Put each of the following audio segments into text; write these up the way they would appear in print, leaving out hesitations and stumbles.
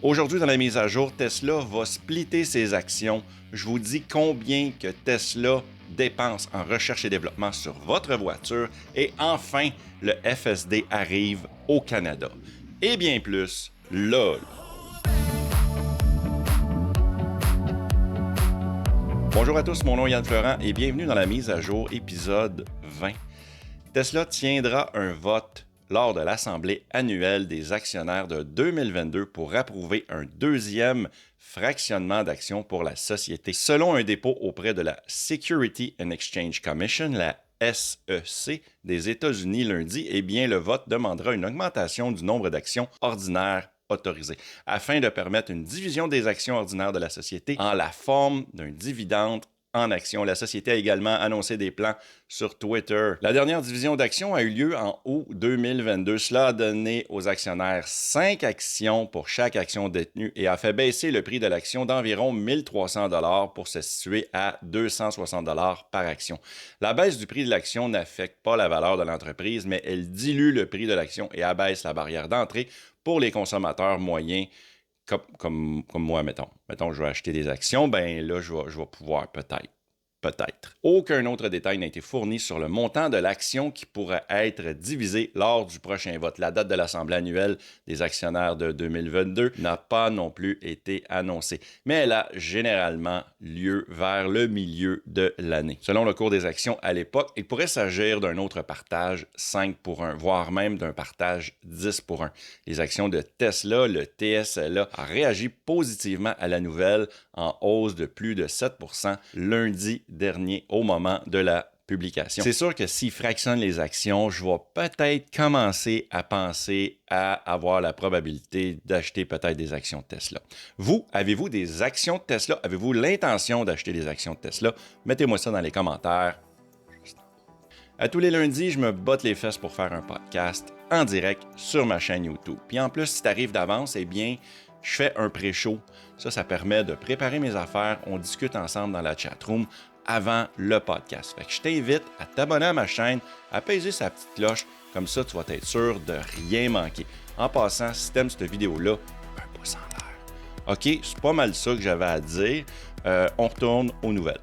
Aujourd'hui, dans la mise à jour, Tesla va splitter ses actions. Je vous dis combien que Tesla dépense en recherche et développement sur votre voiture. Et enfin, le FSD arrive au Canada. Et bien plus, là. Bonjour à tous, mon nom est Yann Florent et bienvenue dans la mise à jour épisode 20. Tesla tiendra un vote lors de l'Assemblée annuelle des actionnaires de 2022 pour approuver un deuxième fractionnement d'actions pour la société. Selon un dépôt auprès de la Security and Exchange Commission, la SEC des États-Unis lundi, eh bien, le vote demandera une augmentation du nombre d'actions ordinaires autorisées afin de permettre une division des actions ordinaires de la société en la forme d'un dividende en actions. La société a également annoncé des plans sur Twitter. La dernière division d'actions a eu lieu en août 2022. Cela a donné aux actionnaires 5 actions pour chaque action détenue et a fait baisser le prix de l'action d'environ 1300 $ pour se situer à 260 $ par action. La baisse du prix de l'action n'affecte pas la valeur de l'entreprise, mais elle dilue le prix de l'action et abaisse la barrière d'entrée pour les consommateurs moyens. Comme moi, mettons. Mettons, je vais acheter des actions, ben là, je vais pouvoir peut-être. Aucun autre détail n'a été fourni sur le montant de l'action qui pourrait être divisée lors du prochain vote. La date de l'Assemblée annuelle des actionnaires de 2022 n'a pas non plus été annoncée, mais elle a généralement lieu vers le milieu de l'année. Selon le cours des actions à l'époque, il pourrait s'agir d'un autre partage 5 pour 1, voire même d'un partage 10 pour 1. Les actions de Tesla, le TSLA, a réagi positivement à la nouvelle en hausse de plus de 7% lundi dernier au moment de la publication. C'est sûr que s'ils fractionnent les actions, je vais peut-être commencer à penser à avoir la probabilité d'acheter peut-être des actions de Tesla. Vous, avez-vous des actions de Tesla? Avez-vous l'intention d'acheter des actions de Tesla? Mettez-moi ça dans les commentaires. À tous les lundis, je me botte les fesses pour faire un podcast en direct sur ma chaîne YouTube. Puis en plus, si tu arrives d'avance, eh bien, je fais un pré-show. Ça permet de préparer mes affaires. On discute ensemble dans la chatroom avant le podcast. Fait que je t'invite à t'abonner à ma chaîne, à peser sa petite cloche. Comme ça, tu vas être sûr de rien manquer. En passant, si tu aimes cette vidéo-là, un pouce en l'air. OK, c'est pas mal ça que j'avais à dire. On retourne aux nouvelles.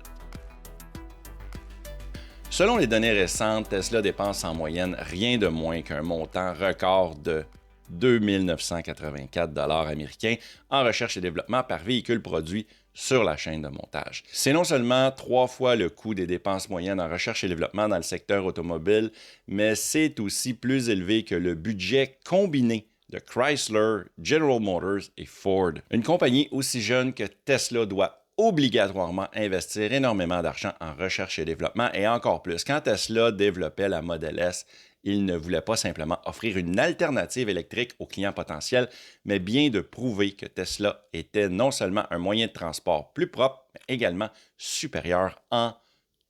Selon les données récentes, Tesla dépense en moyenne rien de moins qu'un montant record de 2 984 $ américains en recherche et développement par véhicule produit sur la chaîne de montage. C'est non seulement 3 fois le coût des dépenses moyennes en recherche et développement dans le secteur automobile, mais c'est aussi plus élevé que le budget combiné de Chrysler, General Motors et Ford. Une compagnie aussi jeune que Tesla doit obligatoirement investir énormément d'argent en recherche et développement et encore plus. Quand Tesla développait la Model S, il ne voulait pas simplement offrir une alternative électrique aux clients potentiels, mais bien de prouver que Tesla était non seulement un moyen de transport plus propre, mais également supérieur en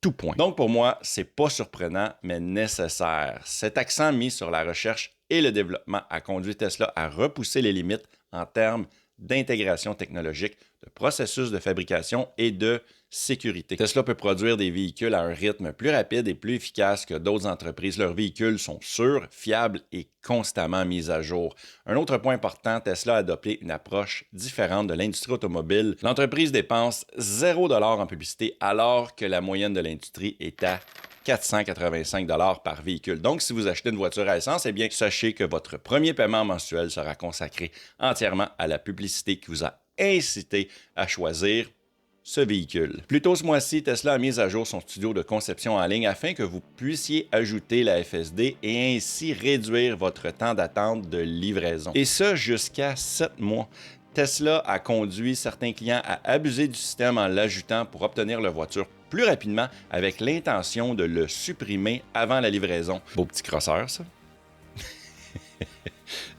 tout point. Donc pour moi, c'est pas surprenant, mais nécessaire. Cet accent mis sur la recherche et le développement a conduit Tesla à repousser les limites en termes d'intégration technologique, de processus de fabrication et de sécurité. Tesla peut produire des véhicules à un rythme plus rapide et plus efficace que d'autres entreprises. Leurs véhicules sont sûrs, fiables et constamment mis à jour. Un autre point important, Tesla a adopté une approche différente de l'industrie automobile. L'entreprise dépense 0 $ en publicité alors que la moyenne de l'industrie est à 485 $ par véhicule. Donc, si vous achetez une voiture à essence, eh bien, sachez que votre premier paiement mensuel sera consacré entièrement à la publicité qui vous a incité à choisir ce véhicule. Plus tôt ce mois-ci, Tesla a mis à jour son studio de conception en ligne afin que vous puissiez ajouter la FSD et ainsi réduire votre temps d'attente de livraison. Et ça jusqu'à 7 mois. Tesla a conduit certains clients à abuser du système en l'ajoutant pour obtenir leur voiture plus rapidement avec l'intention de le supprimer avant la livraison. Beau petit crosseur, ça.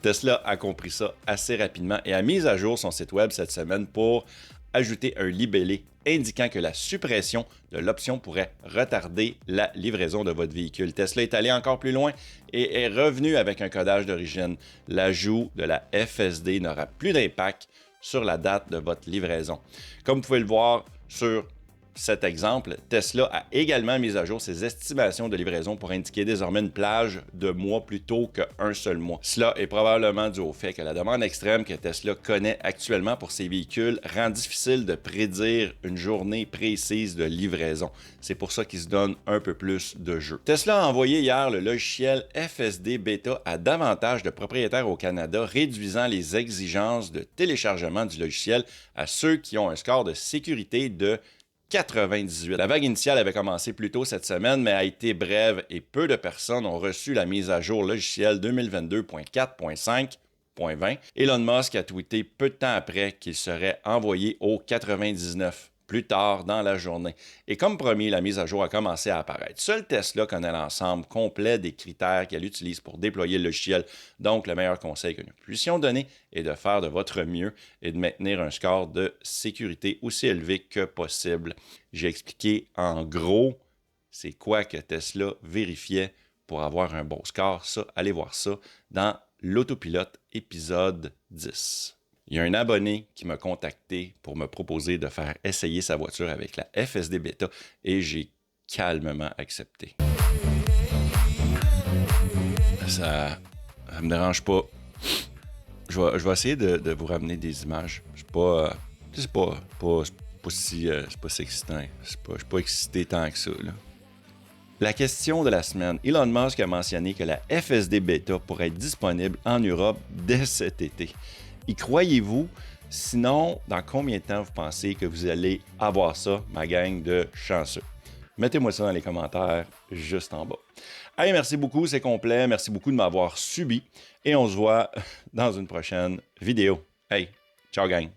Tesla a compris ça assez rapidement et a mis à jour son site web cette semaine pour ajouter un libellé indiquant que la suppression de l'option pourrait retarder la livraison de votre véhicule. Tesla est allé encore plus loin et est revenu avec un codage d'origine. L'ajout de la FSD n'aura plus d'impact sur la date de votre livraison. Comme vous pouvez le voir sur cet exemple, Tesla a également mis à jour ses estimations de livraison pour indiquer désormais une plage de mois plutôt qu'un seul mois. Cela est probablement dû au fait que la demande extrême que Tesla connaît actuellement pour ses véhicules rend difficile de prédire une journée précise de livraison. C'est pour ça qu'il se donne un peu plus de jeu. Tesla a envoyé hier le logiciel FSD Beta à davantage de propriétaires au Canada, réduisant les exigences de téléchargement du logiciel à ceux qui ont un score de sécurité de 98. La vague initiale avait commencé plus tôt cette semaine, mais a été brève et peu de personnes ont reçu la mise à jour logicielle 2022.4.5.20. Elon Musk a tweeté peu de temps après qu'il serait envoyé au 99 plus tard dans la journée. Et comme promis, la mise à jour a commencé à apparaître. Seul Tesla connaît l'ensemble complet des critères qu'elle utilise pour déployer le logiciel. Donc, le meilleur conseil que nous puissions donner est de faire de votre mieux et de maintenir un score de sécurité aussi élevé que possible. J'ai expliqué en gros c'est quoi que Tesla vérifiait pour avoir un bon score. Ça, allez voir ça dans l'Autopilote épisode 10. Il y a un abonné qui m'a contacté pour me proposer de faire essayer sa voiture avec la FSD Beta et j'ai calmement accepté. Ça me dérange pas. Je vais essayer de vous ramener des images. C'est pas si excitant. Je suis pas excité tant que ça, là. La question de la semaine. Elon Musk a mentionné que la FSD Beta pourrait être disponible en Europe dès cet été. Y croyez-vous? Sinon, dans combien de temps vous pensez que vous allez avoir ça, ma gang de chanceux? Mettez-moi ça dans les commentaires juste en bas. Hey, merci beaucoup, c'est complet. Merci beaucoup de m'avoir subi. Et on se voit dans une prochaine vidéo. Hey, ciao gang!